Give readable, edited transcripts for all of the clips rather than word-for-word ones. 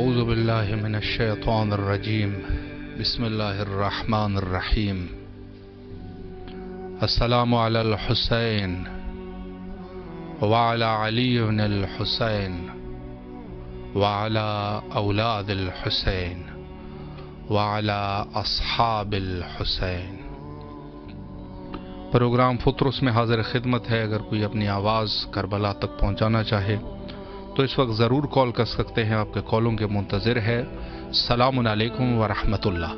أعوذ بالله من الشيطان الرجيم بسم الله الرحمن الرحيم السلام على الحسين وعلى علي بن الحسين وعلى أولاد الحسين وعلى أصحاب الحسين۔ پروگرام فطرس میں حاضر خدمت ہے۔ اگر کوئی اپنی آواز کربلا تک پہنچانا چاہے تو اس وقت ضرور کال کر سکتے ہیں، آپ کے کالوں کے منتظر ہے۔ السلام علیکم ورحمۃ اللہ۔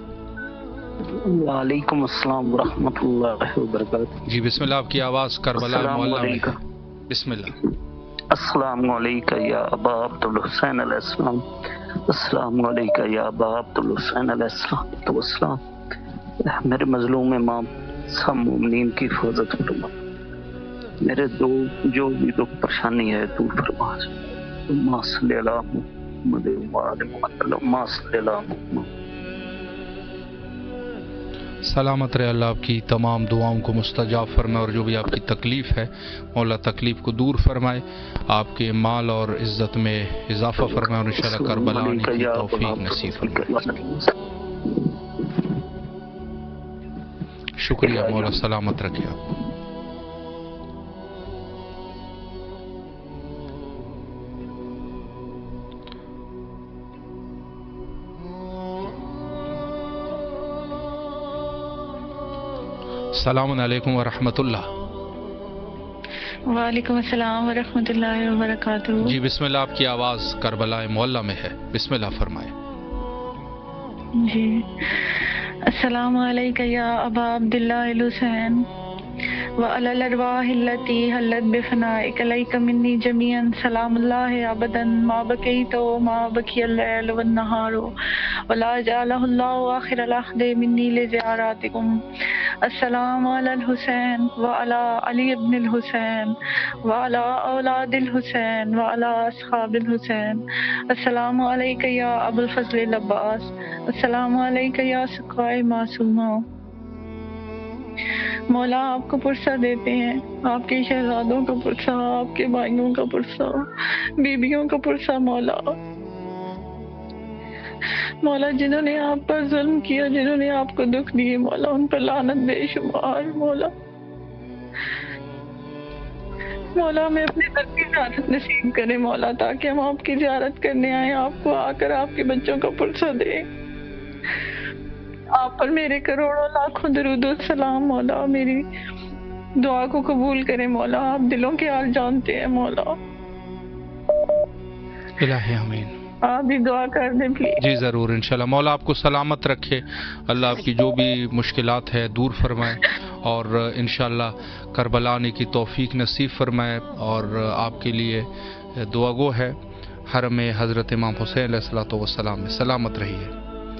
وعلیکم السلام ورحمۃ اللہ وبرکاتہ۔ جی بسم اللہ، آپ کی آواز کربلا معلّہ میں ہے۔ بسم اللہ۔ السلام علیکم یا ابا عبد الحسین علیہ السلام۔ السلام علیکم یا ابا عبد الحسین علیہ السلام۔ میرے مظلوم امام سب مومنین کی حفاظت فرما، میرے جو بھی دکھ پریشانی ہے دور فرما۔ اللہم صلی علی محمد وعلی محمد، اللہم صلی علی محمد۔ سلامت رہے، اللہ آپ کی تمام دعاؤں کو مستجاب فرمائے، اور جو بھی آپ کی تکلیف ہے مولا تکلیف کو دور فرمائے، آپ کے مال اور عزت میں اضافہ فرمائے، اور انشاءاللہ کربلا آنے کی توفیق نصیب فرمائے۔ شکریہ مولا، سلامت رکھے آپ۔ السلام علیکم ورحمۃ اللہ۔ وعلیکم السلام ورحمۃ اللہ وبرکاتہ۔ جی بسم اللہ، آپ کی آواز کربلا معلّہ میں ہے، بسم اللہ فرمائیں۔ جی السلام علیکم یا ابا عبداللہ الحسین وعلی الارواح التي حلت بفنائک علیک منی جمیعا سلام اللہ ابدا ما بقیت وما بقی اللیل والنہار ولا جعلہ اللہ آخر العہد منی لزیاراتکم۔ السلام علی الحسین وعلی علی ابن الحسین وعلی اولاد الحسین وعلی اصحاب الحسین۔ السلام علیکم یا ابو الفضل العباس۔ السلام علیکم یا سقائے معصومہ۔ مولا آپ کو پرسہ دیتے ہیں، آپ کے شہزادوں کا پرسہ، آپ کے بھائیوں کا پرسہ، بیویوں کا پرسہ۔ مولا جنہوں نے آپ پر ظلم کیا، جنہوں نے آپ کو دکھ دیے، مولا ان پر لعنت بے شمار۔ مولا ہمیں اپنے در کی زیارت نصیب کرے مولا، تاکہ ہم آپ کی زیارت کرنے آئیں، آپ کو آ کر آپ کے بچوں کا پرسہ دیں۔ آپ پر میرے کروڑوں لاکھوں درود و سلام مولا، میری دعا کو قبول کریں مولا، آپ دلوں کے حال جانتے ہیں مولا۔ الہی آمین۔ آپ بھی دعا کر دیں پلیز۔ جی ضرور انشاءاللہ، مولا آپ کو سلامت رکھے، اللہ آپ کی جو بھی مشکلات ہے دور فرمائے، اور انشاءاللہ کربلا آنے کی توفیق نصیب فرمائے، اور آپ کے لیے دعا گو ہے حرم حضرت امام حسین علیہ السلام میں۔ سلامت رہیے۔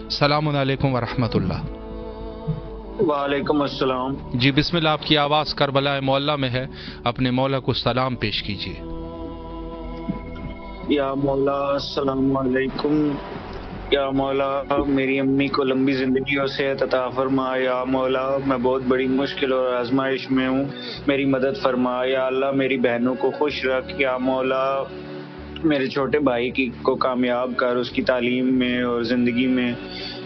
السلام علیکم ورحمۃ اللہ۔ وعلیکم السلام۔ جی بسم اللہ، آپ کی آواز کربلا معلّہ میں ہے، اپنے مولا کو سلام پیش کیجیے۔ یا مولا السلام علیکم۔ یا مولا میری امی کو لمبی زندگی اور صحت عطا فرما۔ یا مولا میں بہت بڑی مشکل اور آزمائش میں ہوں، میری مدد فرما۔ یا اللہ میری بہنوں کو خوش رکھ۔ یا مولا میرے چھوٹے بھائی کو کامیاب کر اس کی تعلیم میں اور زندگی میں۔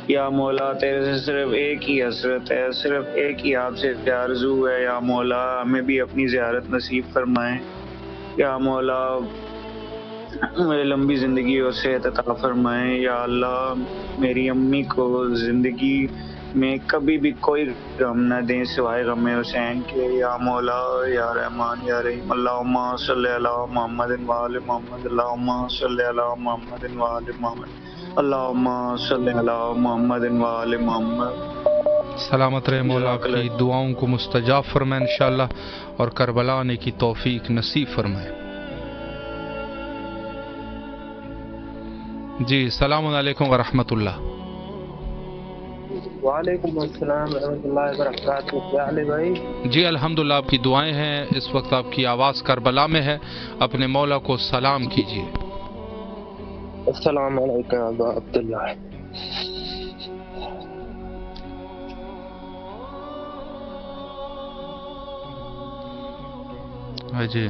یا مولا تیرے سے صرف ایک ہی حسرت ہے، صرف ایک ہی آپ سے آرزو ہے، یا مولا ہمیں بھی اپنی زیارت نصیب فرمائیں۔ یا مولا میری لمبی زندگی اور صحت عطا فرمائیں۔ یا اللہ میری امی کو زندگی میں کبھی بھی کوئی غم نہ دیں سوائے غم حسین کے۔ یا مولا یا رحمان یا رحیم، اللہم صلی علی محمد وآل محمد، اللہم صلی علی محمد وآل محمد، اللہم صلی علی محمد وآل محمد۔ سلامت رہے، مولا آپ کی دعاؤں کو مستجاب فرمائے انشاءاللہ، اور کربلا آنے کی توفیق نصیب فرمائے۔ جی السلام علیکم ورحمۃ اللہ۔ وعلیکم السلام ورحمۃ اللہ وبرکاتہ۔ کیا حال ہے بھائی؟ جی الحمدللہ، آپ کی دعائیں ہیں، اس وقت آپ کی آواز کربلا میں ہے، اپنے مولا کو سلام کیجیے۔ السلام علیکم ابا عبداللہ۔ جی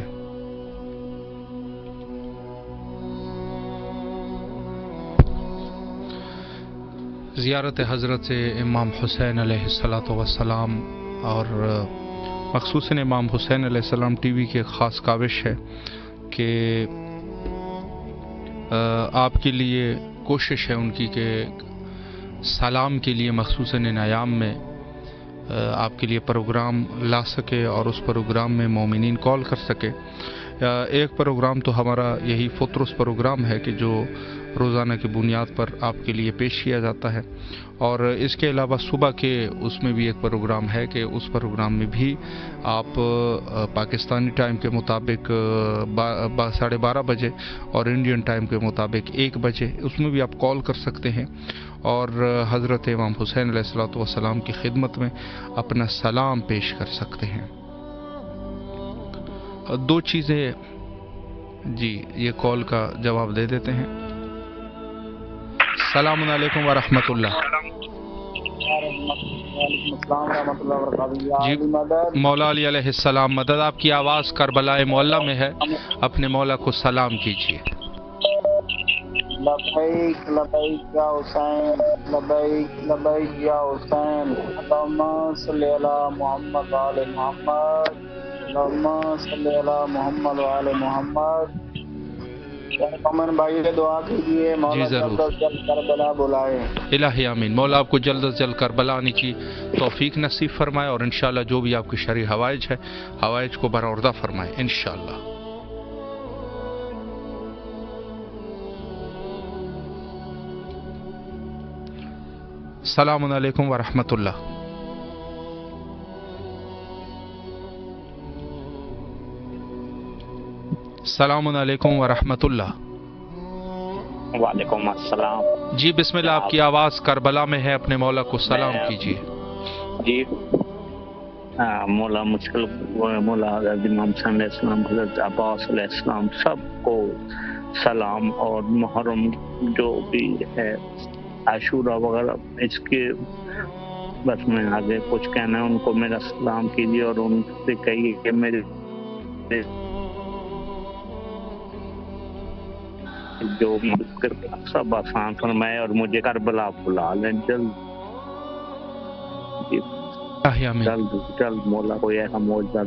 ज़ियारत हज़रत इमाम हुसैन अलैहिस्सलातु वस्सलाम और मखसूसन इमाम हुसैन अलैहिस्सलाम टीवी की एक ख़ास काविश है कि आपके लिए कोशिश है उनकी कि सलाम के लिए मखसूसन इन अयाम में आपके लिए प्रोग्राम ला सके और उस प्रोग्राम में मोमिनीन कॉल कर सके। एक प्रोग्राम तो हमारा यही फ़ुतरुस प्रोग्राम है कि जो रोज़ाना की बुनियाद पर आपके लिए पेश किया जाता है, और इसके अलावा सुबह के उसमें भी एक प्रोग्राम है कि उस प्रोग्राम में भी आप पाकिस्तानी टाइम के मुताबिक 12:30 बजे और इंडियन टाइम के मुताबिक 1 बजे उसमें भी आप कॉल कर सकते हैं और हज़रत इमाम हुसैन अलैहिस्सलातु वस्सलाम की खिदमत में अपना सलाम पेश कर सकते हैं। 2 चीज़ें जी ये कॉल का जवाब दे देते हैं। अस्सलामु अलैकुम व रहमतुल्लाह। जी मौला अली अलैहिस्सलाम मदद। आपकी आवाज़ करबलाए मौला में है, अपने मौला को सलाम कीजिए। लबैक लबैक या हुसैन, लबैक लबैक या हुसैन, अल्लाहुम्मा सल्ली अला मुहम्मद व आले मुहम्मद, अल्लाहुम्मा सल्ली अला मुहम्मद व आले मुहम्मद। अमन भाई से दुआ कीजिए मौला जल्द से जल्द करबला बुलाए। इलाही आमीन। मौला आपको जल्द से जल्द करबला आने की तौफीक नसीब फरमाए और इंशाअल्लाह जो भी आपकी शरई हवाइज है हवाइज को बरामदा फरमाए इंशाअल्लाह। अस्सलामु अलैकुम व रहमतुल्लाह। अस्सलामु अलैकुम व रहमतुल्लाह। वालेकुम अस्सलाम। जी बिस्मिल्लाह, आपकी आवाज़ करबला में है, अपने मौला को सलाम कीजिए। जी मौला मुश्किल मौला इमाम सल्लल्लाहु हज़रत अब्बास अलैहिस्सलाम सबको सलाम, और मुहर्रम जो भी है आशूरा वगैरह इसके बस मैं आगे कुछ कहना है उनको मेरा सलाम कीजिए और उनसे कहिए कि मेरे जो सब आसान फरमाए और मुझे करबला बुला लें जल्द जल्द मौला कोई ऐसा मौजूदा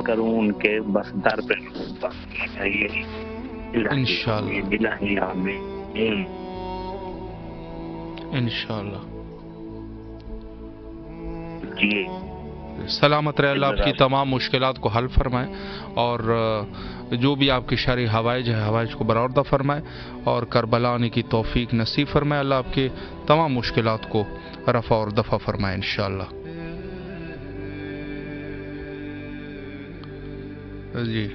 करूँ उनके बस दर पे इंशाअल्लाह जी। सलामत रहे अल्लाह, आपकी तमाम मुश्किलात को हल फरमाए और जो भी आपकी शरई हवाइज है हवाइज को बरामदा फरमाए और करबला आने की तौफीक नसीब फरमाए। अल्लाह आपके तमाम मुश्किलात को रफ़ा और दफ़ा फरमाए इंशाअल्लाह जी।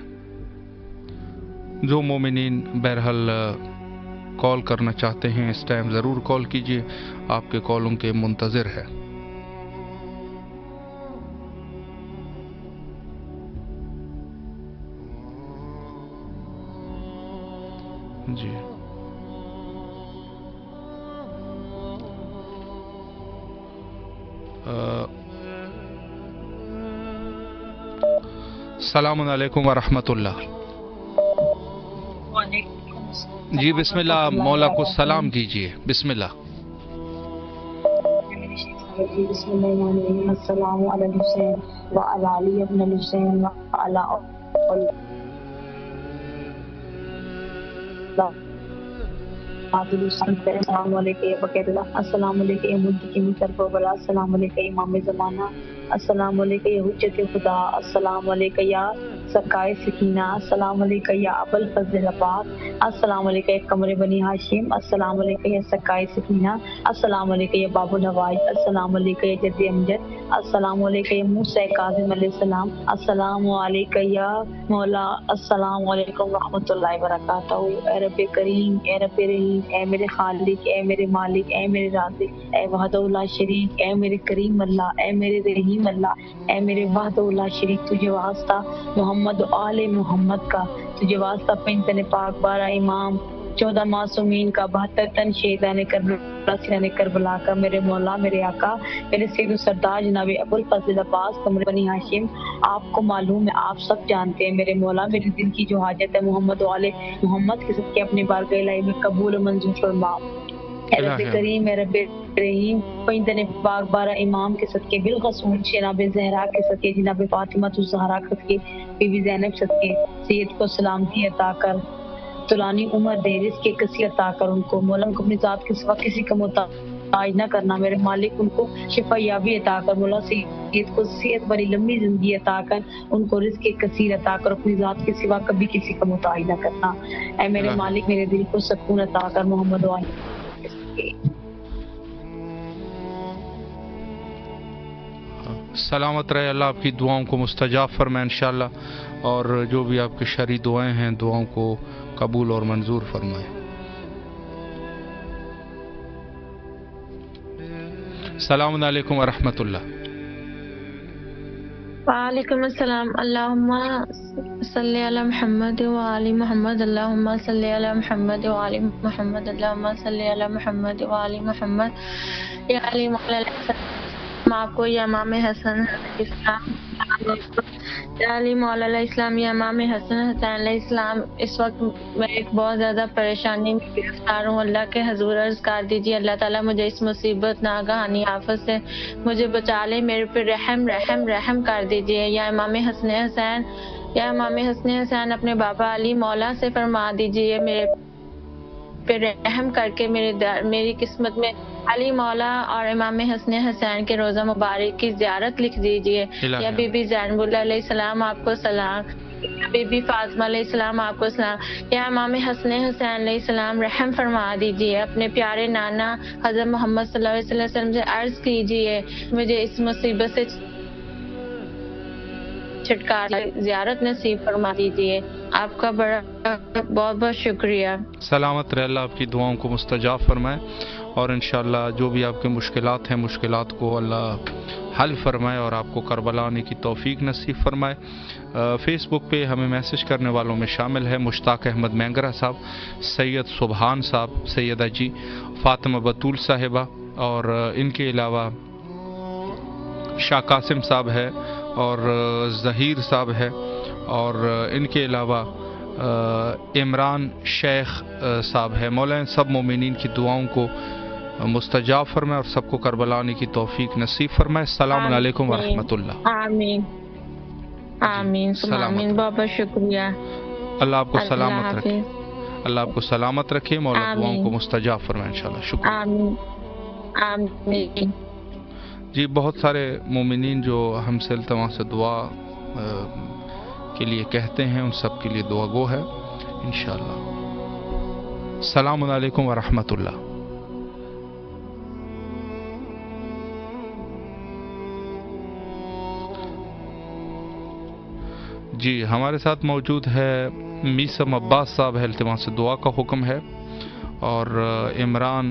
जो मोमिनीन बहरहाल कॉल करना चाहते हैं इस टाइम ज़रूर कॉल कीजिए, आपके कॉलों के मुंतज़िर है जी। अस्सलामु अलैकुम व रहमतुल्लाह। जी बिस्मिल्लाह, मौला को सलाम कीजिए। बिस्मिल्लाह। अस्सलामु अलैहि हुसैन व अला अली इब्न हुसैन व अला अस्सलाम वालेकुम करबला, अस्सलाम वालेकुम इमाम ज़माना, अस्सलाम वालेकुम या हुज्जत खुदा, अस्सलाम वालेकुम या सकाए सकीना, अस्सलाम वालेकुम या अबुल फज़ल अब्बास, अस्सलाम वालेकुम या कमरे बनी हाशिम, अस्सलाम वालेकुम या सकाए सकीना, अस्सलाम वालेकुम या बाबू नवाज, अस्सलाम वालेकुम या जद्दी अमजद, अस्सलाम वालेकुम या मूसा काज़िम अलैहिस्सलाम, अस्सलाम वालेकुम या मौला, अस्सलाम वालेकुम रहमतुल्लाहि व बरकातहू। ए रब्बे करीम, ए रब्बे रहीम, ए मेरे खालिक, ए मेरे मालिक, ए मेरे राज़िक, ए वहदहू ला शरीक, ए मेरे करीम अल्लाह, ए मेरे रहीम अल्लाह, ए मेरे वहदहू ला शरीक, तुझे वास्ता मोहम्मद आले मोहम्मद का, तुझे वास्ता पिंतने पाक बारा इमाम, 14 मासूमीन का 72 तन शहीदान करबला सिराने करबला का मेरे मौला मेरे आका मेरे सैयद सरदार जनाब अबुल फजल अब्बास कमर बनी हाशिम, आपको मालूम है, आप सब जानते हैं मेरे मौला मेरे दिल की जो हाजत है मोहम्मद वाले मोहम्मद के सदके अपनी बारगाह इलाही में कबूल और मंजूर फरमा। ए रब करीम ए रब रहीम, पैंतने पाक 12 इमाम के सदके बिलखसूस जनाब ज़हरा के सदके जनाब फातिमा ज़हरा के सदके बीबी ज़ैनब सदके सैयद को सलामती अता कर, तुलानी उम्र दे, रिज़्क़ कसीर अता कर उनको। मौला को अपनी ज़ात के सिवा किसी का मोहताज न करना मेरे मालिक, उनको शिफा याबी अता कर। मौला सैयद को सेहत भरी लंबी जिंदगी अता कर, उनको रिज़्क़ कसीर अता कर, अपनी ज़ात के सिवा कभी किसी का मोहताज न करना। ऐ मेरे मालिक मेरे दिल को सुकून अता कर। मोहम्मद वाले सलामत रहे, अल्लाह आपकी दुआओं को मुस्तजाब फरमाए इंशाअल्लाह, और जो भी आपकी शरई दुआएं हैं दुआओं को कबूल और मंजूर फरमाए। अस्सलामु अलैकुम व रहमतुल्लाह। वालेकुम अस्सलाम। अल्लाहुम्मा सल्ली अला मुहम्मद व आलि मुहम्मद, अल्लाहुम्मा सल्ली अला मुहम्मद व आलि मुहम्मद, अल्लाहुम्मा सल्ली अला मुहम्मद व आलि मुहम्मद। या अली मौला आपको या इमाम हसन इस्लाम, या अली मौला इस्लाम या इमाम हसन हसैन इस्लाम, इस वक्त मैं एक बहुत ज़्यादा परेशानी में गिरफ्तार हूँ। अल्लाह के हजूर अर्ज़ कर दीजिए अल्लाह ताला मुझे इस मुसीबत नागहानी आफत से मुझे बचा ले, मेरे पे रहम रहम रहम कर दीजिए। या इमाम हसन हसैन, या इमाम हसन हसैन अपने बाबा अली मौला से फरमा दीजिए मेरे पे रहम करके मेरी किस्मत में अली मौला और इमाम हसन हसैन के रोज़ा मुबारक की ज़ियारत लिख दीजिए। या बीबी ज़ैनबुल अलैहिस्सलाम आपको सलाम, या बीबी फातिमा अलैहिस्सलाम आपको सलाम। या इमाम हसन हसैन अलैहिस्सलाम रहम फरमा दीजिए, अपने प्यारे नाना हज़रत मोहम्मद सल्लल्लाहु अलैहि वसल्लम से अर्ज़ कीजिए मुझे इस मुसीबत से छुटकारा ज़ियारत नसीब फरमा दीजिए। आपका बड़ा बहुत बहुत शुक्रिया। सलामत रहे, अल्लाह आपकी दुआओं को मुस्तजाब फरमाए, और इंशाअल्लाह जो भी आपके मुश्किलात हैं मुश्किलात को अल्लाह हल फरमाए और आपको करबला आने की तौफीक नसीब फरमाए। फेसबुक पे हमें मैसेज करने वालों में शामिल है मुश्ताक अहमद मैंगरा साहब, सैयद सुबहान साहब, सैयदा जी फातिमा बतूल साहिबा, और इनके अलावा शाह कासिम साहब है और ज़हीर साहब है, और इनके अलावा इमरान शेख साहब है। मौला सब मोमिनीन की दुआओं को मुस्तजाब फरमाए और सबको करबला आने की तौफीक नसीब फरमाए। अस्सलामु अलैकुम व रहमतुल्लाह। आमीन आमीन आमीन, बहुत बहुत शुक्रिया। अल्लाह आपको सलामत रखे, अल्लाह आपको सलामत रखे, मौला दुआओं को मुस्तजाब फरमाए इंशाअल्लाह। शुक्रिया। आमीन आमीन। जी, बहुत सारे मोमिनीन जो हमसे इल्तिमा से दुआ के लिए कहते हैं, उन सब के लिए दुआ गो है इंशाअल्लाह। अस्सलामु अलैकुम व रहमतुल्लाह। जी, हमारे साथ मौजूद है मीसम अब्बास साहब है, इल्तिमा से दुआ का हुक्म है, और इमरान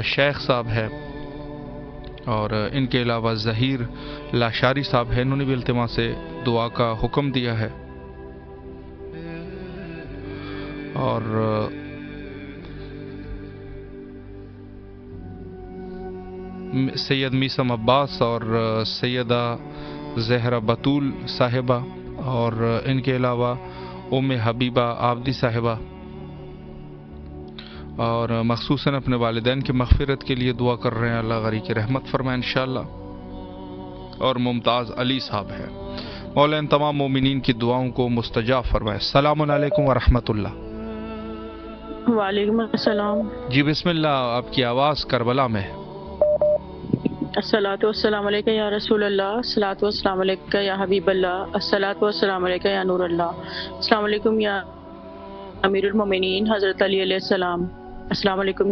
शेख साहब है, और इनके अलावा ज़हीर लाशारी साहब है, इन्होंने भी इल्तिमा से दुआ का हुक्म दिया है। और सैयद मीसम अब्बास और सैयदा ज़हरा बतूल साहिबा, और इनके अलावा उम्मे हबीबा आबदी साहिबा, और मखसूसन अपने वालिदैन की मग़फ़िरत के लिए दुआ कर रहे हैं, अल्लाह गरी की रहमत फरमाए इंशाअल्लाह। और मुमताज़ अली साहब है। मौला इन तमाम मोमिनीन की दुआओं को मुस्तजाब फरमाए। अस्सलामु अलैकुम व रहमतुल्लाह। वालेकुम अस्सलाम। जी बिस्मिल्लाह, आपकी आवाज़ करबला में है। अस्सलातु वस्सलामु अलैका या रसूल अल्लाह, अस्सलातु वस्सलामु अलैका या हबीब अल्लाह, अस्सलातु वस्सलामु अलैका या नूर अल्लाह, अस्सलामु अलैकुम या अमीरुल मोमिनीन हज़रत अली अलैहिस्सलाम, अस्सलामु अलैकुम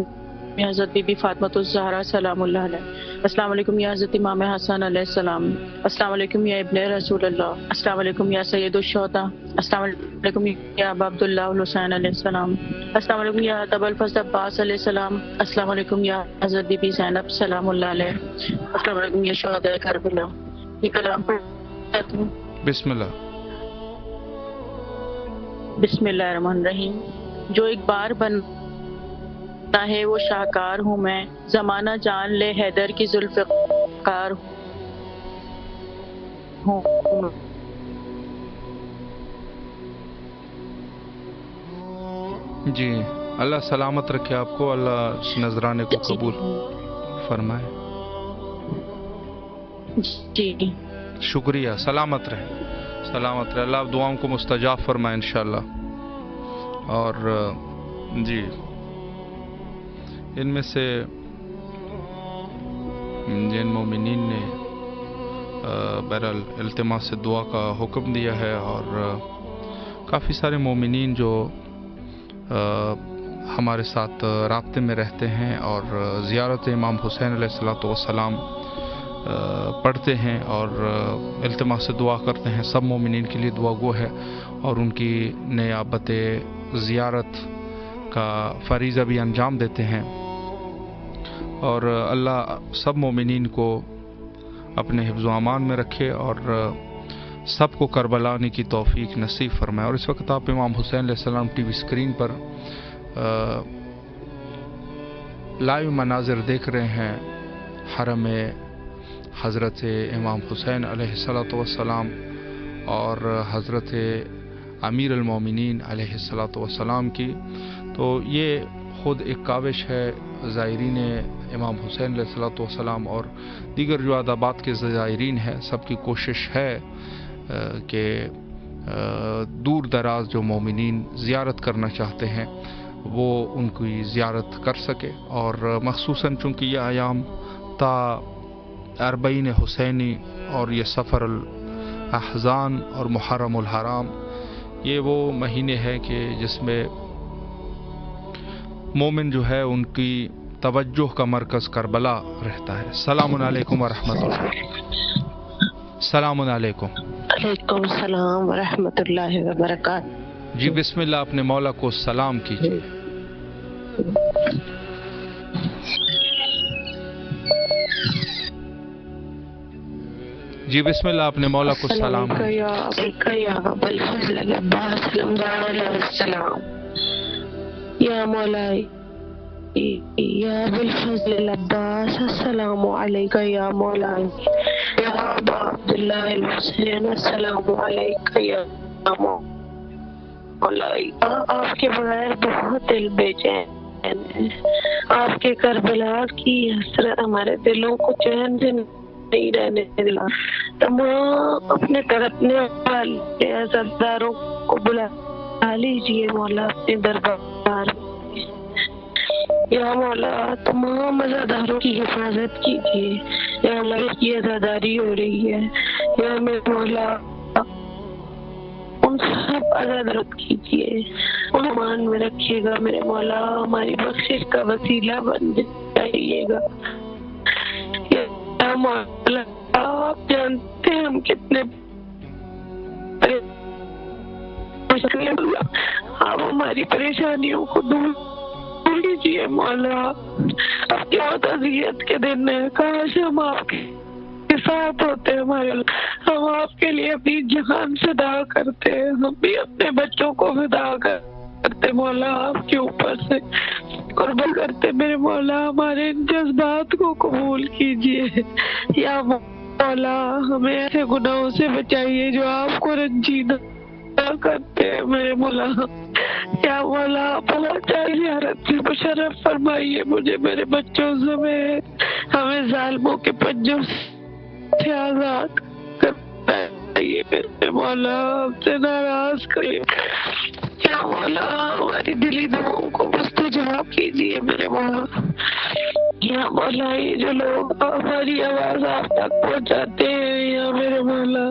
या हज़रत बीबी फातिमा ज़हरा सलामुल्लाह अलैहा, अस्सलामु अलैकुम या हज़रत इमाम हसन अलैहिस्सलाम, अस्सलामु अलैकुम या इब्ने रसूल अल्लाह, अस्सलामु अलैकुम या सय्यदुश शुहदा, अस्सलामु अलैकुम या अबा अब्दुल्लाह हुसैन अलैहिस्सलाम, अस्सलामु अलैकुम या अबुल फज़ल अब्बास अलैहिस्सलाम, अस्सलामु अलैकुम या हज़रत बीबी ज़ैनब सलामुल्लाह अलैहा, अस्सलामु अलैकुम या शुहदा करबला। ये कलाम पढ़ता हूं। बिस्मिल्लाह। बिस्मिल्लाहिर्रहमानिर्रहीम। جو ایک بار بنا ہے وہ شاہکار ہوں میں، زمانہ جان لے حیدر کی ذوالفقار ہوں۔ جی، اللہ سلامت رکھے آپ کو، اللہ اس نذرانے کو قبول فرمائے۔ جی شکریہ، سلامت رہے، سلامت رہے، اللہ آپ دعاؤں کو مستجاب فرمائے انشاءاللہ۔ اور جی، ان میں سے جن مومنین نے بہرحال التماس سے دعا کا حکم دیا ہے، اور کافی سارے مومنین جو ہمارے ساتھ رابطے میں رہتے ہیں اور زیارت امام حسین علیہ الصلوۃ والسلام پڑھتے ہیں اور التماس سے دعا کرتے ہیں، سب مومنین کے لیے دعا گو ہے، اور ان کی نیابت زیارت کا فریضہ بھی انجام دیتے ہیں۔ اور اللہ سب مومنین کو اپنے حفظ و امان میں رکھے اور سب کو کربلا آنے کی توفیق نصیب فرمائے۔ اور اس وقت آپ امام حسین علیہ السلام ٹی وی اسکرین پر لائیو مناظر دیکھ رہے ہیں حرم حضرت امام حسین علیہ الصلوۃ والسلام اور حضرت امیر المومنین علیہ الصلوۃ والسلام کی۔ تو یہ خود ایک کاوش ہے زائرین امام حسین علیہ الصلوۃ والسلام اور دیگر جو آدابات کے زائرین ہیں، سب کی کوشش ہے کہ دور دراز جو مومنین زیارت کرنا چاہتے ہیں وہ ان کی زیارت کر سکے، اور مخصوصاً چونکہ یہ ایام تا اربعین حسینی اور یہ سفر الاحزان اور محرم الحرام، یہ وہ مہینے ہیں کہ جس میں مومن جو ہے ان کی توجہ کا مرکز کربلا رہتا ہے۔ السلام علیکم ورحمۃ اللہ۔ السلام علیکم۔ وعلیکم السلام ورحمۃ اللہ وبرکاتہ۔ جی بسم اللہ، اپنے مولا کو سلام کیجیے۔ جی بسم اللہ، اپنے مولا کو سلام یا مولائی یا بالفضل العباس، السلام علیکہ یا مولائی یا ابا عبداللہ الحسین، السلام علیکہ یا مولائی۔ آپ کے بغیر بہت دل بے چین ہے، آپ کے کربلا کی حسرت ہمارے دلوں کو چین سے نہیں رہنے دلا۔ تمام اپنے تڑپنے والے عزاداروں کو بلا لیجیے مولا اپنے دربار میں۔ یا مولا تمام عزاداروں کی حفاظت کیجیے، یا اللہ کی عزاداری ہو رہی ہے، یا میرے مولا ان سب عزادت کیجیے، ان امان میں رکھیے گا میرے مولا، ہماری بخشش کا وسیلہ بن جائیے گا۔ یا مولا آپ جانتے ہیں ہم کتنے آپ ہماری پریشانیوں کو دور لیجیے مولا۔ اب کیا اذیت کے دن ہے، کاش ہم آپ کے ساتھ ہوتے ہمارے، ہم آپ کے لیے اپنی جان فدا کرتے، ہم بھی اپنے بچوں کو فدا کرتے مولا، آپ کے اوپر سے قربان کرتے میرے مولا، ہمارے ان جذبات کو قبول کیجیے۔ یا مولا ہمیں ایسے گناہوں سے بچائیے جو آپ کو رنجیدہ کرتے ہیں میرے مولا۔ یا مولا پہنچا زیارت سے مشرف فرمائیے مجھے میرے بچوں سمیت، ہمیں ظالموں کے پنجوں سے آزاد کرائیے میرے مولا، ہم سے ناراض کریے۔ یا مولا ہماری دلی دعاؤں کو مستجاب کیجیے میرے مولا۔ یا مولا یہ جو لوگ ہماری آواز آپ تک پہنچاتے ہیں یا میرے مولا،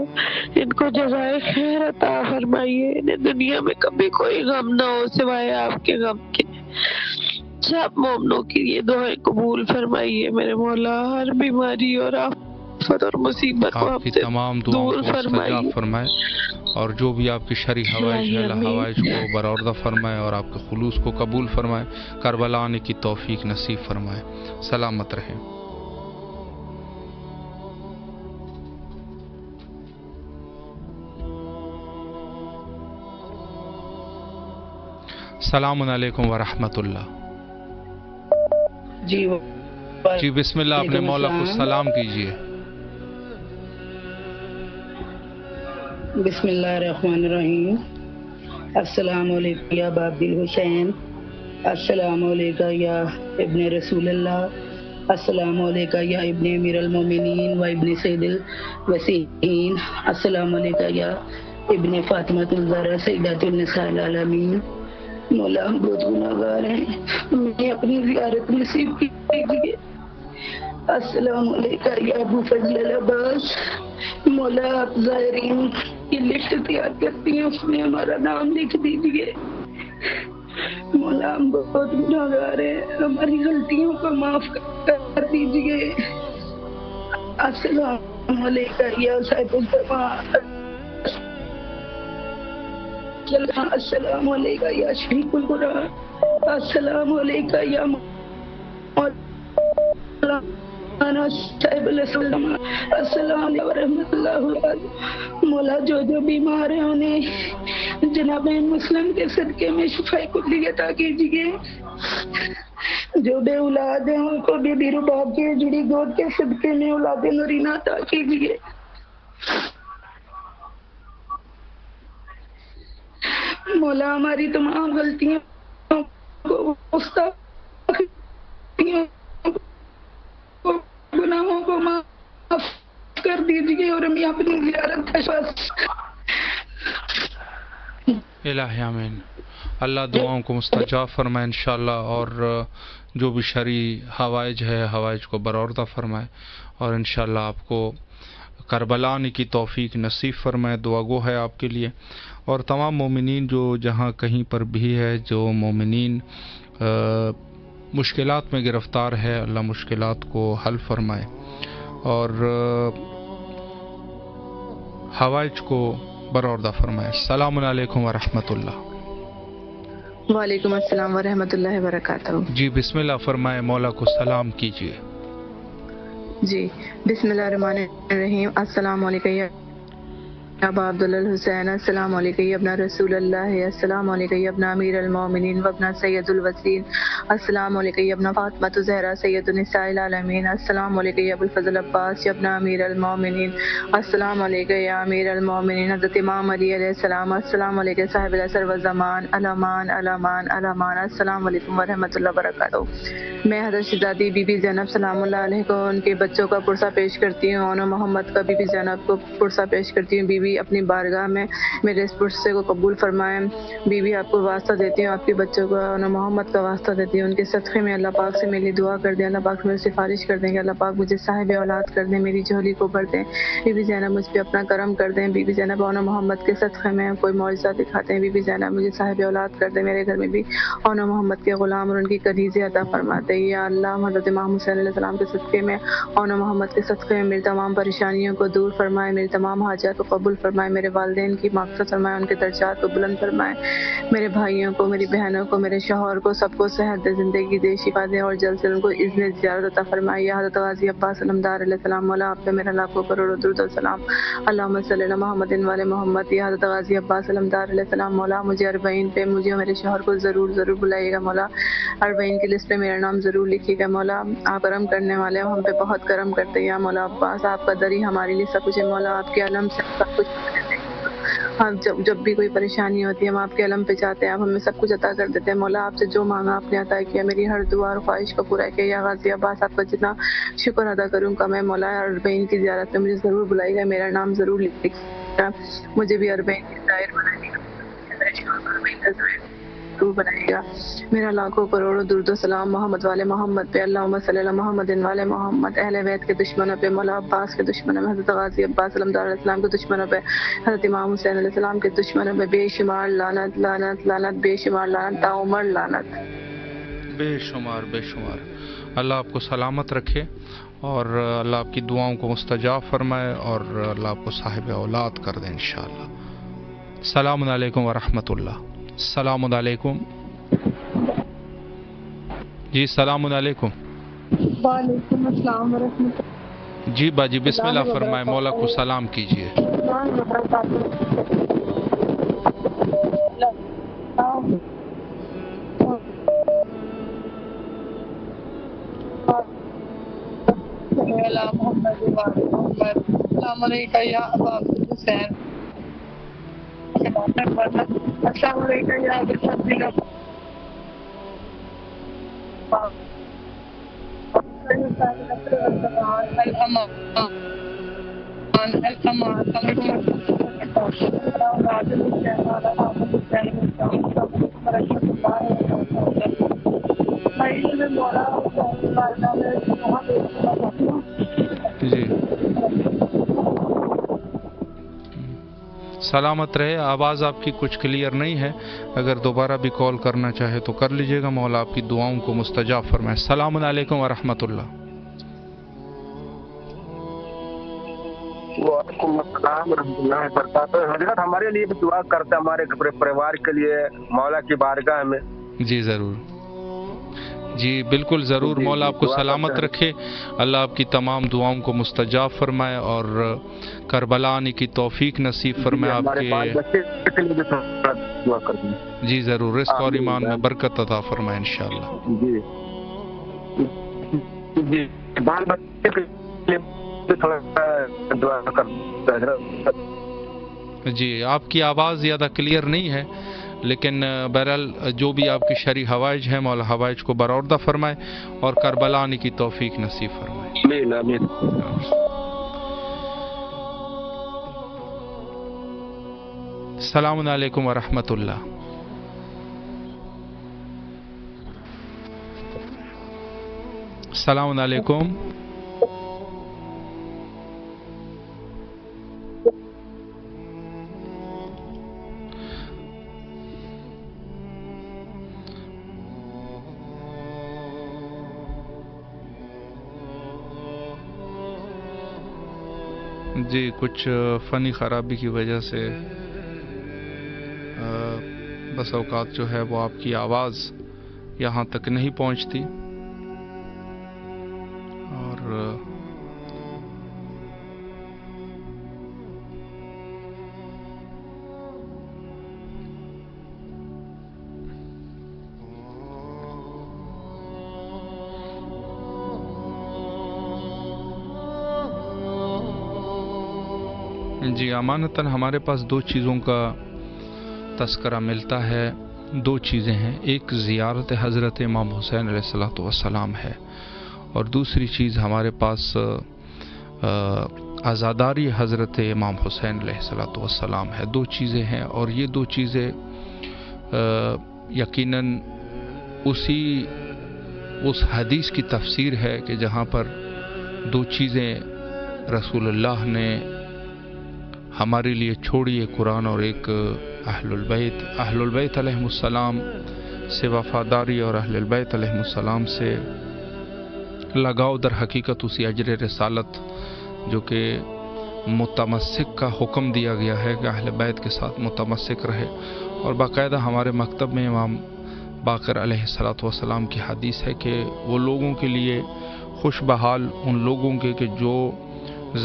ان کو جزائے خیر عطا فرمائیے، انہیں دنیا میں کبھی کوئی غم نہ ہو سوائے آپ کے غم کے۔ سب مومنوں کی یہ دعائیں قبول فرمائیے میرے مولا، ہر بیماری اور آفت اور مصیبت کو آپ کی ہم سے تمام دعاؤں دور کو فرمائیے۔ مستجاب فرمائے، اور جو بھی آپ کی شرعی حوائج ہے اللہ حوائج کو برآوردہ فرمائے اور آپ کے خلوص کو قبول فرمائے، کربلا آنے کی توفیق نصیب فرمائے۔ سلامت رہیں۔ सलाम अलैकुम वरहमतुल्लाह। जी जी बिस्मिल्लाह, अपने मौला को सलाम कीजिए। बिस्मिल्लाहिर्रहमानिर्रहीम। अस्सलाम वालेकुम या बाबिल हुसैन, अस्सलाम वालेकुम या इब्ने रसूलल्लाह, अस्सलाम वालेकुम या इब्ने अमीरुल मोमिनीन व इब्ने सैयदुल वसीहीन, अस्सलाम वालेकुम या इब्ने फातिमातुल ज़हरा सैयदातुन निसाइल आलमीन। मौला हम बहुत गुनाहगार हैं, हमें अपनी ज़ियारत नसीब कीजिए। अस्सलाम वालेकुम या अबू फजल अब्बास। मौला आप ज़ायरीन की लिस्ट तैयार करती हैं, उसमें हमारा नाम लिख दीजिए। मौला हम बहुत गुनाहगार हैं, हमारी गलतियों को माफ कर दीजिए। अस्सलाम वालेकुम या साहिबुल जमात, अस्सलाम वालेकुम या शरीकुल कुरान, अस्सलाम वालेकुम या मौलाना साहिबुल अस्सलाम, अस्सलाम वालेकुम रहमतुल्लाहि। मौला जो जो बीमार हैं उन्हें जनाब मुस्लिम के सदके में शिफाए कुल्ली अता कीजिए। जो बे औलाद हैं उनको भी बिरुबाब के जुड़ी गोद के सदके में औलाद नूरीना अता कीजिए। मौला हमारी तमाम गलतियों को, गुनाहों को माफ कर दीजिए और हमें अपनी ज़ियारत का इलाही आमीन। अल्लाह दुआओं को मुस्तजाब फरमाए इंशाअल्लाह, और जो भी शरई हवाइज है हवाइज को बरौरदा फरमाए, और इंशाअल्लाह आपको करबला आने की तौफीक नसीब फरमाए। दुआ गो है आपके लिए और तमाम मोमिनीन जो जहाँ कहीं पर भी है, जो मोमिनीन मुश्किलात में गिरफ़्तार है, अल्लाह मुश्किलात को हल फरमाए और हवाइज को बरौरदा फरमाए। अस्सलामु अलैकुम वरहमतुल्लाह। वालेकुम अस्सलाम वरहमतुल्लाहि वबरकातुहू। जी बिस्मिल्लाह फरमाए, मौला को सलाम कीजिए। जी बिस्मिल्लाहिर्रहमानिर्रहीम। अस्सलाम वालेकुम या अबा अब्दुल हुसैन, अस्सलाम वालेकुम या इब्ना रसूलल्लाह, अस्सलाम वालेकुम या इब्ना अमीरुल मोमिनीन व इब्ना सय्यदुल वसीन, अस्सलाम वालेकुम या इब्ना फातिमातुज़ ज़हरा सय्यदुन निसाइल आलमीन, अस्सलाम वालेकुम या अबुल फज़ल अब्बास या इब्ना अमीरुल मोमिनीन, अस्सलाम वालेकुम या अमीरुल मोमिनीन हज़रत इमाम अली अलैहिस्सलाम, अस्सलाम वालेकुम साहिबुल असर व ज़मान, अलमान अलमान अलमान, अस्सलाम वालेकुम व रहमतुल्लाहि व बरकातहू। मैं हज़रत शहज़ादी बीबी ज़ैनब सलामुल्लाह अलैहा को उनके बच्चों का पुरसा पेश करती हूँ, और मोहम्मद का बीबी ज़ैनब को पुरसा पेश करती हूँ। बीबी अपनी बारगाह में मेरे इस पुरसे को कबूल फरमाएं। बीबी आपको वास्ता देती हूँ, आपके बच्चों को और मोहम्मद का वास्ता देती हूँ। उनके सदक़े में अल्लाह पाक से मेरी दुआ कर दें, अल्लाह पाक मेरी सिफारिश कर देंगे, अल्लाह पाक मुझे साहिब औलाद कर दें, मेरी झोली को भर दें। बीबी ज़ैनब मुझ पर अपना करम कर दें। बीबी ज़ैनब और मोहम्मद के सदक़े में कोई मौजज़ा दिखाते हैं। बीबी ज़ैनब मुझे साहिब औलाद कर दें, मेरे घर में भी और मोहम्मद के ग़ुलाम और उनकी कनीज़े अता फरमाते हैं। या अल्लाह हज़रत इमाम हुसैन अलैहिस्सलाम के सदक़े में और मोहम्मद के सदक़े में मेरी तमाम परेशानियों को दूर फरमाए, मेरी तमाम हाजात को कबूल फरमाए, मेरे वालिदैन की मग़फ़िरत फरमाए, उनके दर्जात को बुलंद फरमाए, मेरे भाइयों को, मेरी बहनों को, मेरे शौहर को, सबको सेहत दे, ज़िंदगी दे, शिफा दे और जल्द से उनको इज़्न ज़ियारत अता फरमाए। या हज़रत गाज़ी अब्बास अलमदार अलैहिस्सलाम, मौला आप पे मेरा लाखों करोड़ों दुरूद और सलाम। अल्लाहुम्मा सल्लि अला मुहम्मदिन व आले मोहम्मद। या हज़रत गाज़ी अब्बास अलमदार अलैहिस्सलाम, मौला मुझे अरबईन पे, मुझे और मेरे शौहर को ज़रूर बुलाइएगा। मौला अरबईन की लिस्ट में मेरा नाम ज़रूर लिखिएगा। मौला आप करम करने वाले हो, हम पे बहुत करम करते हैं। या मौला अब्बास आपका दर ही हमारे लिए सब कुछ है। मौला आपके अलम से सब कुछ, हम जब भी कोई परेशानी होती है हम आपके अलम पे जाते हैं, आप हमें सब कुछ अता कर देते हैं। मौला आपसे जो मांगा आपने अता किया, मेरी हर दुआ और ख्वाहिश को पूरा किया। या गाज़ी अब्बास आपका जितना शुक्र अदा करूँ कम है। मौला अरबईन की ज़ियारत में मुझे ज़रूर बुलाइएगा, मेरा नाम ज़रूर लिखिएगा, मुझे भी अरबईन की ज़ाहिर बनाइएगा, बनाएगा। मेरा लाखों करोड़ों दुरूद सलाम मोहम्मद वाले मोहम्मद पे, अल्लाहुम्मा सल्ली अला मुहम्मदिन वाले मोहम्मद। अहले बैत के दुश्मनों पे, मौला अब्बास के दुश्मनों में, हज़रत गाज़ी अब्बास अलमदार अलैहिस्सलाम के दुश्मनों पे, हज़रत इमाम हुसैन अलैहिस्सलाम के दुश्मनों पे बेशुमार लानत लानत लानत, बेशुमार लानत, ताउमर लानत, बेशुमार बेशुमार। अल्लाह आपको सलामत रखे और अल्लाह आपकी दुआओं को मुस्तजाब फरमाए और अल्लाह आपको साहिब औलाद कर दे इंशाअल्लाह। सलाम अलैकुम वरहमतुल्लाह। सलाम अलैकुम। जी सलाम अलैकुम। वालेकुम अस्सलाम वरहमतुल्लाह। जी बाजी बिस्मिल्लाह फरमाए, मौला को सलाम कीजिए। صلی علی محمد و آل محمد. السلام علیکم یا ابا حسین. السلام علیکم یا ابا فضل. جی سلامت رہے. آواز آپ کی کچھ کلیئر نہیں ہے. اگر دوبارہ بھی کال کرنا چاہے تو کر لیجئے گا. مولا آپ کی دعاؤں کو مستجاب فرمائے. السلام علیکم ورحمۃ اللہ. وعلیکم السلام ورحمۃ اللہ وبرکاتہ. حضرت ہمارے لیے بھی دعا کرتے ہیں، ہمارے پریوار کے لیے مولا کی بارگاہ میں. جی ضرور، جی بالکل ضرور. مولا آپ کو سلامت رکھے، اللہ آپ کی تمام دعاؤں کو مستجاب فرمائے اور کربلا آنے کی توفیق نصیب فرمائے. آپ کے جی ضرور رزق اور ایمان میں برکت عطا فرمائے انشاءاللہ. جی بال بچے کے لیے تھوڑا دعا کرتے ہیں. جی آپ کی آواز زیادہ کلیئر نہیں ہے، لیکن بہرحال جو بھی آپ کی شرعی حوائج ہیں مولا حوائج کو برآوردہ فرمائے اور کربلا آنے کی توفیق نصیب فرمائے. آمین آمین. السلام علیکم ورحمۃ اللہ. السلام علیکم. جی کچھ فنی خرابی کی وجہ سے بس اوقات جو ہے وہ آپ کی آواز یہاں تک نہیں پہنچتی اور جی امانتاً ہمارے پاس دو چیزوں کا تذکرہ ملتا ہے. دو چیزیں ہیں، ایک زیارت حضرت امام حسین علیہ الصلوۃ والسلام ہے اور دوسری چیز ہمارے پاس عزاداری حضرت امام حسین علیہ الصلوۃ والسلام ہے. دو چیزیں ہیں اور یہ دو چیزیں یقیناً اس حدیث کی تفسیر ہے کہ جہاں پر دو چیزیں رسول اللہ نے ہمارے لیے چھوڑی ہے، قرآن اور ایک اہل البیت علیہم السلام سے وفاداری اور اہل البیت علیہم السلام سے لگاؤ. در حقیقت اسی اجر رسالت جو کہ متمسک کا حکم دیا گیا ہے کہ اہل بیت کے ساتھ متمسک رہے. اور باقاعدہ ہمارے مکتب میں امام باقر علیہ الصلوۃ والسلام کی حدیث ہے کہ وہ لوگوں کے لیے خوش بحال ان لوگوں کے کہ جو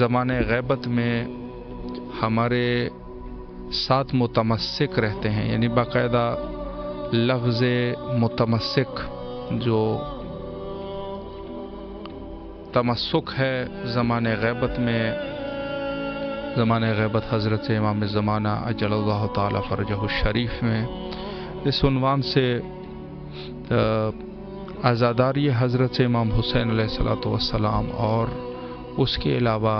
زمانہ غیبت میں ہمارے ساتھ متمسک رہتے ہیں. یعنی باقاعدہ لفظ متمسک جو تمسک ہے زمانہ غیبت میں، زمانہ غیبت حضرت امام زمانہ اجل اللہ تعالی فرجہ الشریف میں، اس عنوان سے عزاداری حضرت امام حسین علیہ الصلوۃ والسلام اور اس کے علاوہ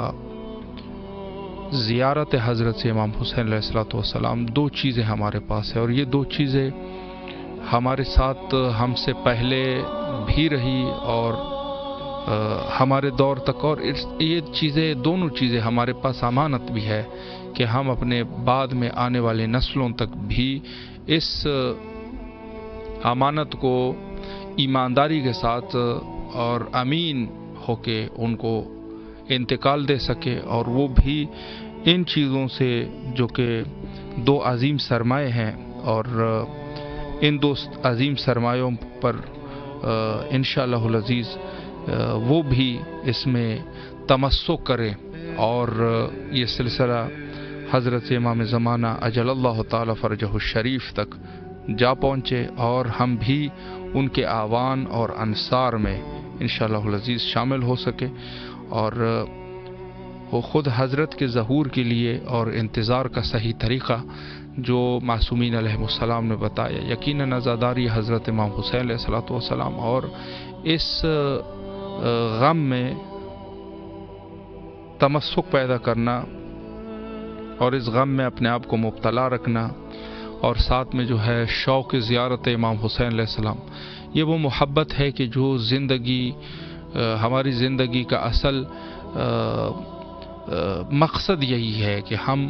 زیارت حضرت امام حسین علیہ الصلوۃ والسلام دو چیزیں ہمارے پاس ہیں اور یہ دو چیزیں ہمارے ساتھ ہم سے پہلے بھی رہی اور ہمارے دور تک، اور یہ چیزیں دونوں چیزیں ہمارے پاس امانت بھی ہے کہ ہم اپنے بعد میں آنے والے نسلوں تک بھی اس امانت کو ایمانداری کے ساتھ اور امین ہو کے ان کو انتقال دے سکے، اور وہ بھی ان چیزوں سے جو کہ دو عظیم سرمایے ہیں اور ان دو عظیم سرمایوں پر انشاءاللہ العزیز وہ بھی اس میں تمسک کریں اور یہ سلسلہ حضرت امام زمانہ اجل اللہ تعالی فرجہ الشریف تک جا پہنچے اور ہم بھی ان کے اعوان اور انصار میں انشاءاللہ العزیز شامل ہو سکے اور وہ خود حضرت کے ظہور کے لیے اور انتظار کا صحیح طریقہ جو معصومین علیہ السلام نے بتایا، یقیناً عزاداری حضرت امام حسین علیہ السلام اور اس غم میں تمسک پیدا کرنا اور اس غم میں اپنے آپ کو مبتلا رکھنا اور ساتھ میں جو ہے شوق زیارت امام حسین علیہ السلام، یہ وہ محبت ہے کہ جو زندگی ہماری زندگی کا اصل مقصد یہی ہے کہ ہم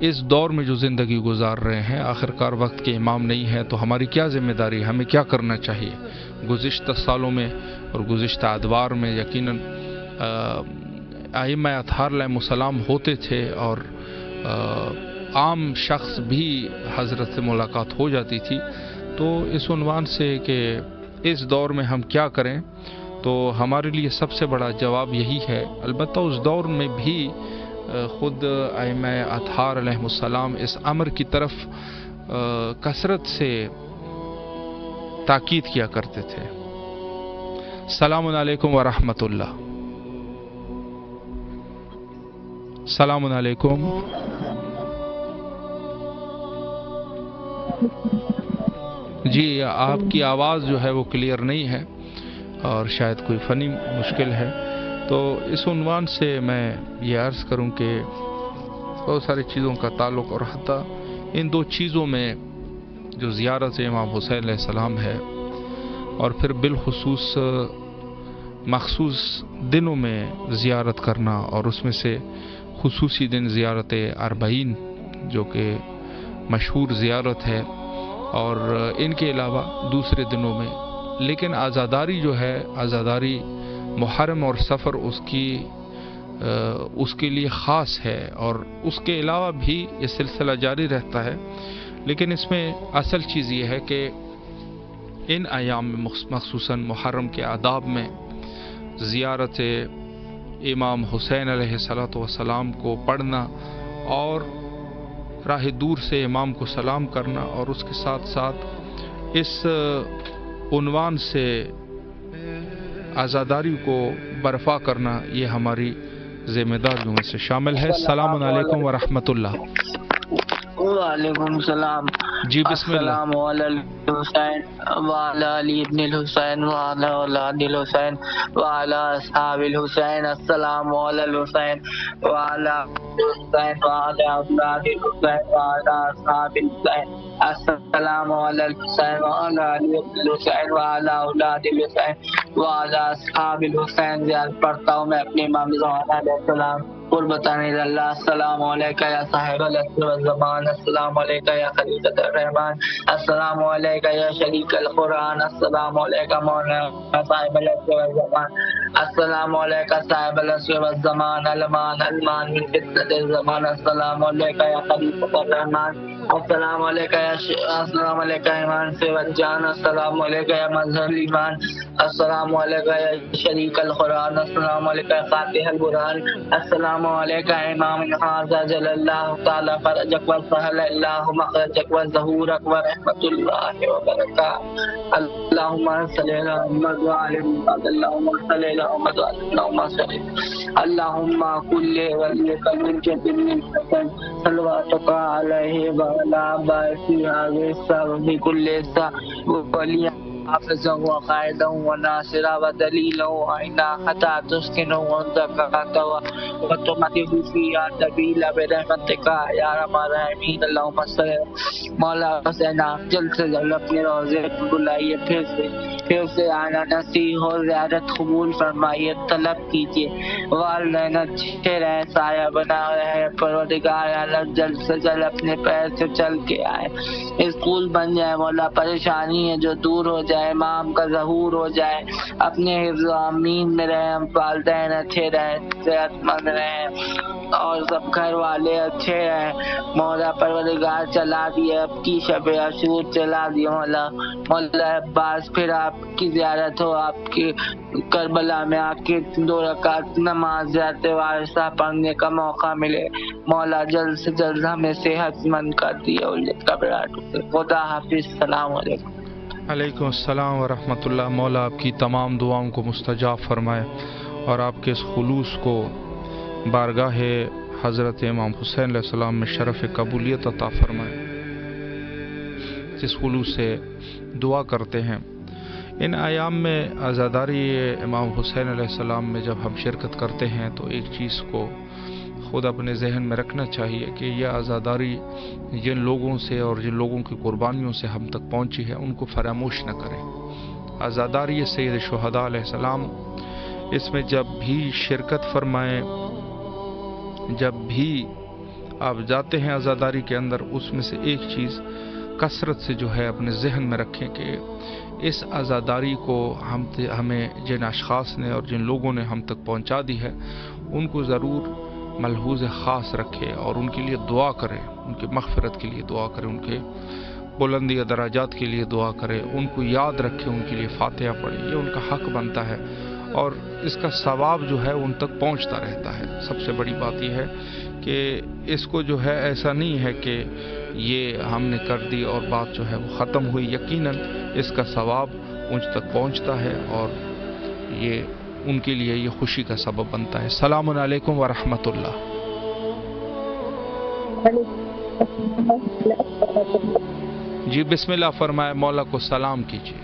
اس دور میں جو زندگی گزار رہے ہیں، آخرکار وقت کے امام نہیں ہے تو ہماری کیا ذمہ داری ہے، ہمیں کیا کرنا چاہیے۔ گزشتہ سالوں میں اور گزشتہ ادوار میں یقیناً ائمہ اطہار علیہم السلام ہوتے تھے اور عام شخص بھی حضرت سے ملاقات ہو جاتی تھی، تو اس عنوان سے کہ اس دور میں ہم کیا کریں، تو ہمارے لیے سب سے بڑا جواب یہی ہے۔ البتہ اس دور میں بھی خود ائمہ اطہار علیہم السلام اس امر کی طرف کثرت سے تاکید کیا کرتے تھے۔ السلام علیکم ورحمۃ اللہ۔ السلام علیکم۔ جی آپ کی آواز جو ہے وہ کلیئر نہیں ہے اور شاید کوئی فنی مشکل ہے، تو اس عنوان سے میں یہ عرض کروں کہ بہت ساری چیزوں کا تعلق اور حتیٰ ان دو چیزوں میں جو زیارت امام حسین علیہ السلام ہے اور پھر بالخصوص مخصوص دنوں میں زیارت کرنا، اور اس میں سے خصوصی دن زیارت اربعین جو کہ مشہور زیارت ہے، اور ان کے علاوہ دوسرے دنوں میں، لیکن عزاداری جو ہے، عزاداری محرم اور سفر اس کے لیے خاص ہے، اور اس کے علاوہ بھی یہ سلسلہ جاری رہتا ہے، لیکن اس میں اصل چیز یہ ہے کہ ان ایام میں مخصوصاً محرم کے آداب میں زیارت امام حسین علیہ السلام کو پڑھنا اور راہ دور سے امام کو سلام کرنا، اور اس کے ساتھ ساتھ اس عنوان سے عزاداری کو برپا کرنا، یہ ہماری ذمہ داریوں میں سے شامل ہے۔ السلام علیکم ورحمۃ اللہ۔ وعلیکم السلام۔ جی بسم اللہ۔ السلام علیکم الحسین وعلی علی ابن الحسین وعلی اولاد الحسین وعلی اصحاب الحسین۔ السلام علی الحسین وعلی الحسین وعلی اولاد الحسین وعلی اصحاب الحسین۔ السلام علی الحسین وعلی علی ابن الحسین وعلی اولاد الحسین وعلی اصحاب الحسین۔ زیادہ پڑھتا ہوں میں اپنے امام زمان علیہ السلام قربتان اللہ۔ السلام علیکہ یا صاحب العصر والزمان، السلام علیکہ یا خلیفۃ الرحمن، السلام علیکہ یا شریک القرآن، السلام علیکہ مولانا صاحب العصر والزمان، السلام علیکہ صاحب العصر والزمان، المان من فتنۃ الزمان، السلام علیکہ یا خلیفۃ الرحمن، السلام علیکہ السلام علیکہ ایمان سے والجان، السلام علیکہ یا مظہر الایمان، السلام علیکہ یا شریک القرآن، السلام علیکہ یا فاتح القرآن، السلام علیکہ امام حاضر جل اللہ تعالی فرجک وسہل اللہ مخرجک وظہورک ورحمۃ اللہ وبرکاتہ۔ اللہم صلی علی محمد وعلی محمد، اللہم صلی علی محمد وعلی محمد، اللہم کل ولیک المنجد من الفتن صلواتک علیہ وعلی باعثی هذه السبب بكل ولی حافظا وقائدا وناصرا ودلیلا وعینا حتی تسکنوا وانزکاتا وتمته فیہا سبیلا برحمتک یا ارحم الراحمین۔ اللہم صلی مولا حسین، آپ جلد سے جلد اپنے روضے پر بلائیے، پھر سے آنا نصیح اور زیارت قبول فرمائیے، طلب کیجیے، والدین اچھے رہے، سایہ بنا رہے، پروردگار عالم جلد سے جلد اپنے پیر سے چل کے آئے، اسکول بن جائے مولا، پریشانی ہے جو دور ہو جائے، امام کا ظہور ہو جائے، اپنے حفظ و امین میں رہیں، والدین اچھے رہیں، صحت مند رہیں، اور سب گھر والے اچھے رہیں مولا۔ پروردگار چلا دیے اب کی شب عاشور، چلا دیے مولا عباس، پھر آپ کی زیارت ہو، آپ کی کربلا میں آ کے 2 رکعت نماز زیارت وارثہ پڑھنے کا موقع ملے مولا، جلد سے جلد ہمیں صحت مند کر دیے، خدا حافظ، السلام علیکم۔ अलैकुम अस्सलाम व रहमतुल्लाह। मौला आपकी तमाम दुआओं को मुस्तजाब फरमाए और आपके इस खुलूस को बारगाह हज़रत इमाम हुसैन अलैहिस्सलाम में शरफ़ कबूलियत अता फरमाए। जिस खुलूस से दुआ करते हैं इन आयाम में आज़ादारी इमाम हुसैन अलैहिस्सलाम में जब हम शिरकत करते हैं तो एक चीज़ को ख़ुद अपने जहन में रखना चाहिए कि यह आज़ादारी जिन लोगों से और जिन लोगों की कुर्बानियों से हम तक पहुंची है उनको फरामोश न करें। आज़ादारी सैयद शुहदा अलैहिस्सलाम, इसमें जब भी शिरकत फरमाएं, जब भी आप जाते हैं आज़ादारी के अंदर, उसमें से एक चीज़ कसरत से जो है अपने जहन में रखें कि इस आज़ादारी को हमें जिन अशख़ास ने और जिन लोगों ने हम तक पहुंचा दी है उनको ज़रूर मलहूज़ ख़ास रखे और उनके लिए दुआ करें, उनकी मग़फ़िरत के लिए दुआ करें, उनके बुलंदी दराजात के लिए दुआ करें, उनको याद रखें, उनके लिए फ़ातिहा पढ़ें। ये उनका हक़ बनता है और इसका सवाब जो है उन तक पहुंचता रहता है। सबसे बड़ी बात यह है कि इसको जो है ऐसा नहीं है कि ये हमने कर दी और बात जो है वो ख़त्म हुई। यकीनन इसका सवाब मुझ तक पहुंचता है और ये उनके लिए ये खुशी का सबब बनता है। सलामुन अलैकुम व रहमतुल्लाह। जी बिस्मिल्लाह फरमाए, मौला को सलाम कीजिए।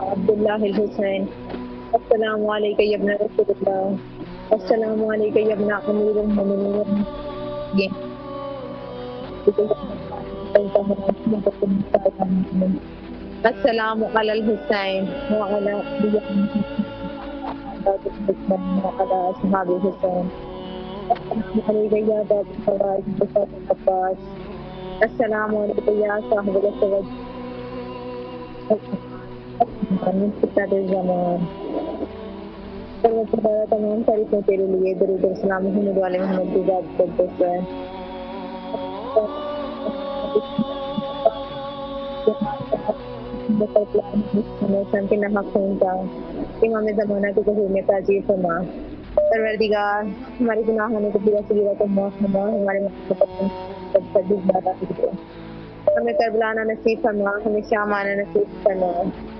अब्दुल्लाह हुसैन, अस्सलामु अलैका या इब्न रसूलुल्लाह, अस्सलामु अलैका या इब्न अमीरुल मोमिनीन। अस्सलामु अलल हुसैन व अला असहाबे हुसैन। अस्सलामु अलैका या बाबुल फवाइद व अब्बास। अस्सलामु अलैका या साहिबुल सवद ज़मान। तमाम तारीफें तेरे लिए, दरूद और सलाम मोहम्मद वाले मोहम्मद की ज़ात पर दस्त है। के नहा खून का इमाम ज़माना के ज़हूर में ताजीर फरमा। परवरदिगार, हमारे गुनाहों को पूरा सगीरा को माफ़ फरमा, हमारे हमें करबला नसीब फरमा, हमें शाम आना नसीब फरमा।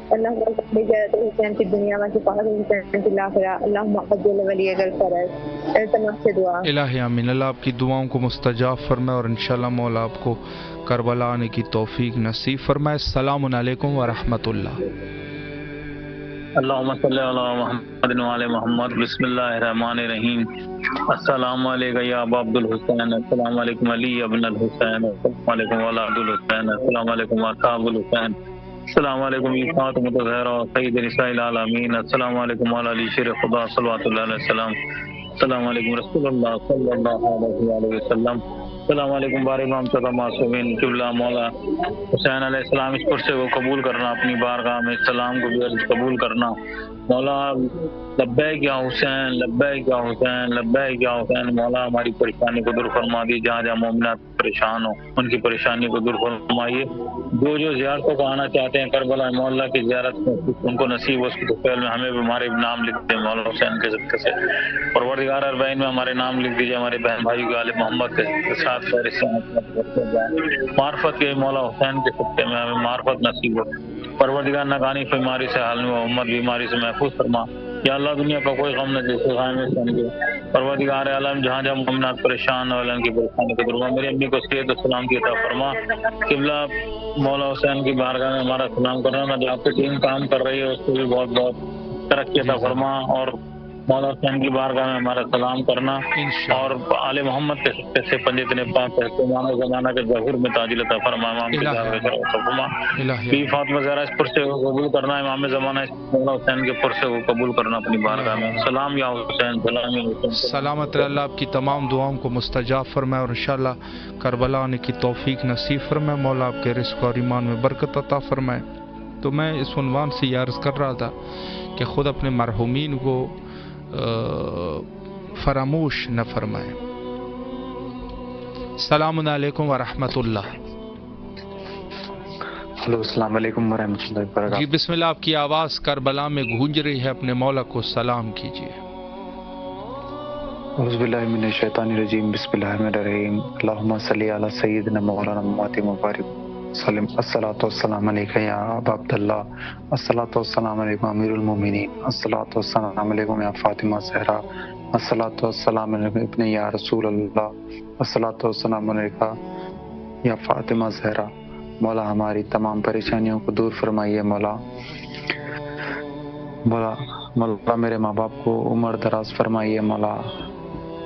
अल्लाह हुसैन की दुनिया में सिफात हुसैन की आखिरा। अल्लाहुम्मा अज्जल वलियगल फरज। इल्तिमास से दुआ। इलाही आमीन। अल्लाह आपकी दुआओं को मुस्तजाब फरमाए और इंशाअल्लाह मौला आपको करबला आने की तौफीक नसीब फरमाए। सलामुन अलैकुम व रहमतुल्लाह। अल्लाहुम्मा सल्ली अला मुहम्मद व आले मुहम्मद। बिस्मिल्लाहिर रहमानिर रहीम। अस्सलामु अलैका या अबा अब्दुल हुसैन, अस्सलामु अलैकुम अली इब्न अल हुसैन, अस्सलामु अलैकुम वाला अब्दुल हुसैन, अस्सलामु अलैकुम असहाबुल हुसैन, अस्सलामु अलैकुम फातिमा ज़हरा सय्यद निसाइल आलमीन, अस्सलामु अलैकुम वाला अली शेर खुदा सल्लल्लाहु अलैहि वसल्लम, अस्सलामु अलैकुम रसूलुल्लाह सल्लल्लाहु अलैहि वसल्लम, अस्सलामु अलैकुम बार इमाम चौदह मासूमीन किबला मौला हुसैन अलैहिस्सलाम। इस पुरसे को कबूल करना, अपनी बारगाह में सलाम को भी अर्ज कबूल करना। मौला लब्बैक या हुसैन, लब्बैक या हुसैन, लब्बैक या हुसैन। मौला हमारी परेशानी को दूर फरमा दिए, जहाँ जहाँ मोमिनात परेशान हो उनकी परेशानी को दूर फरमाइए। जो जो ज़ियारतों को आना चाहते हैं करबला मौला की ज़ियारत उनको नसीब, उसकी तौफीक में हमें भी हमारे नाम लिख दें मौला हुसैन के ज़िक्र से। परवरदिगार अरबईन में हमारे नाम लिख दीजिए, हमारे बहन भाई के आले मोहम्मद के साथ मार्फत के मौला हुसैन के सत्ते में हमें मार्फत नसीब हो। परवरदिगार नगानी बीमारी से हाल में उम्मत बीमारी से महफूज फरमा। या अल्लाह दुनिया का कोई गम न जैसे में समझे। परवरदिगार आलम जहाँ जहाँ मुमिनात परेशान हो उनकी परेशानी को दूर। मेरी अम्मी को सेहत और सलाम की अता फरमा। किबला मौला हुसैन की बारगाह में हमारा सलाम करना। मैं जो आपकी टीम काम कर रही है उसको भी बहुत बहुत तरक्की अता फरमा और मौला हुसैन की बारगाह में हमारा सलाम करना और आले मोहम्मद के सत्ते से पंडित पाक इमाम ज़माना के ज़हूर में ताजिल अता फरमा। इमाम की फातिमा ज़हरा इस पुरसे को कबूल करना। इमाम ज़माना मौला हुसैन के पुरसे को कबूल करना अपनी बारगाह में। सलाम या हुसैन, सलाम या हुसैन। सलामत अल्लाह आपकी तमाम दुआओं को मुस्तजाब फरमाए और इंशाअल्लाह करबला आने की तौफीक नसीब फरमाए। मौला आपके रिज़्क़ और ईमान में बरकत अता फरमाए। तो मैं इस उन्वान से ये अर्ज़ कर रहा था कि ख़ुद अपने मरहूमीन को फरामोश न फरमाएं। सलामुन अलैकुम व रहमतुल्लाह। हेलो, अस्सलाम वालेकुम व रहमतुल्लाहि व बरकातहू। जी बिस्मिल्लाह, आपकी आवाज़ करबला में गूंज रही है, अपने मौला को सलाम कीजिए। اعوذ باللہ من الشیطان الرجیم بسم اللہ الرحمن الرحیم اللہم صلی علی سیدنا مولانا محمد مبارک وسلم الصلاۃ والسلام علیک یا ابا عبداللہ الصلاۃ والسلام علیکم امیر المومنین الصلاۃ والسلام علیکم یا فاطمہ زہرا الصلاۃ والسلام علیکم ابن یا رسول اللہ الصلاۃ والسلام علیکم یا فاطمہ زہرا۔ مولا ہماری تمام پریشانیوں کو دور فرمائیے مولا۔ مولا میرے ماں باپ کو عمر دراز فرمائیے مولا۔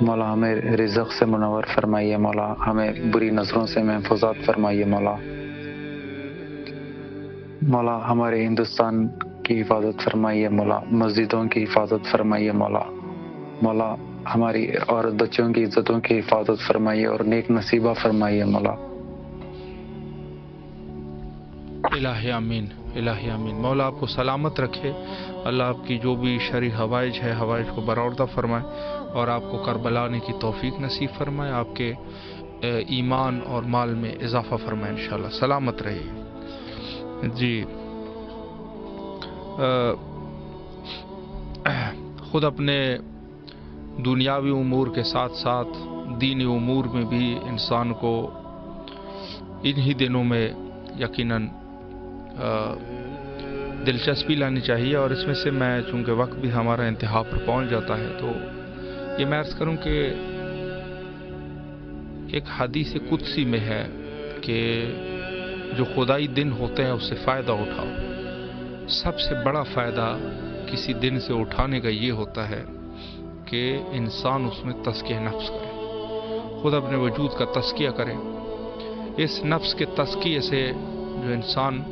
مولا ہمیں رزق سے منور فرمائیے مولا، ہمیں بری نظروں سے محفوظات فرمائیے مولا۔ مولا ہمارے ہندوستان کی حفاظت فرمائیے مولا، مسجدوں کی حفاظت فرمائیے مولا۔ مولا ہماری عورت بچوں کی عزتوں کی حفاظت فرمائیے اور نیک نصیبہ فرمائیے مولا۔ الہی آمین، الہی آمین۔ مولا آپ کو سلامت رکھے، اللہ آپ کی جو بھی شرعی حوائج ہے حوائج کو برآوردہ فرمائے اور آپ کو کربلا آنے کی توفیق نصیب فرمائے، آپ کے ایمان اور مال میں اضافہ فرمائے انشاءاللہ۔ سلامت رہیے جی۔ خود اپنے دنیاوی امور کے ساتھ ساتھ دینی امور میں بھی انسان کو انہی دنوں میں یقیناً دلچسپی لانی چاہیے، اور اس میں سے میں چونکہ وقت بھی ہمارا انتہا پر پہنچ جاتا ہے تو یہ میں عرض کروں کہ ایک حدیث قدسی میں ہے کہ جو خدائی دن ہوتے ہیں اس سے فائدہ اٹھاؤ۔ سب سے بڑا فائدہ کسی دن سے اٹھانے کا یہ ہوتا ہے کہ انسان اس میں تزکیہ نفس کرے، خود اپنے وجود کا تزکیہ کرے۔ اس نفس کے تزکیے سے جو انسان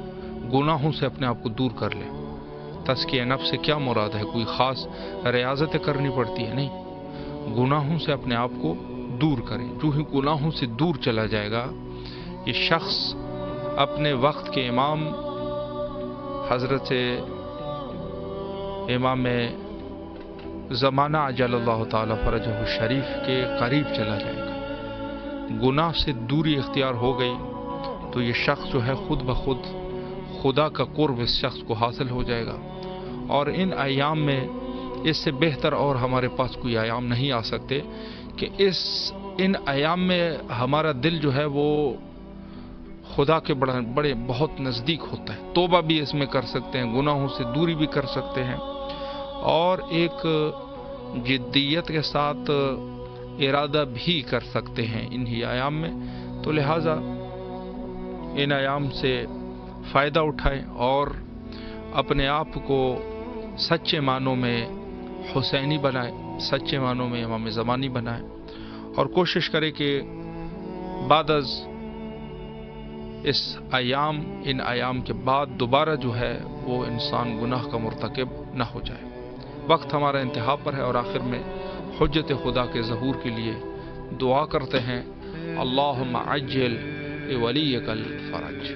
گناہوں سے اپنے آپ کو دور کر لے۔ تزکیہ نفس سے کیا مراد ہے؟ کوئی خاص ریاضتیں کرنی پڑتی ہے؟ نہیں، گناہوں سے اپنے آپ کو دور کرے۔ جو ہی گناہوں سے دور چلا جائے گا یہ شخص اپنے وقت کے امام حضرت امام زمانہ عجل اللہ تعالی فرجہ الشریف کے قریب چلا جائے گا۔ گناہ سے دوری اختیار ہو گئی تو یہ شخص جو ہے خود بخود خدا کا قرب اس شخص کو حاصل ہو جائے گا، اور ان ایام میں اس سے بہتر اور ہمارے پاس کوئی ایام نہیں آ سکتے کہ ان ایام میں ہمارا دل جو ہے وہ خدا کے بڑے بہت نزدیک ہوتا ہے۔ توبہ بھی اس میں کر سکتے ہیں، گناہوں سے دوری بھی کر سکتے ہیں، اور ایک جدیت کے ساتھ ارادہ بھی کر سکتے ہیں انہی ایام میں۔ تو لہٰذا ان ایام سے فائدہ اٹھائیں اور اپنے آپ کو سچے معنوں میں حسینی بنائیں، سچے معنوں میں امام زمانی بنائیں، اور کوشش کریں کہ بعد از ان ایام کے بعد دوبارہ جو ہے وہ انسان گناہ کا مرتکب نہ ہو جائے۔ وقت ہمارا انتہا پر ہے، اور آخر میں حجت خدا کے ظہور کے لیے دعا کرتے ہیں، اللہم عجل لولیک الفرج۔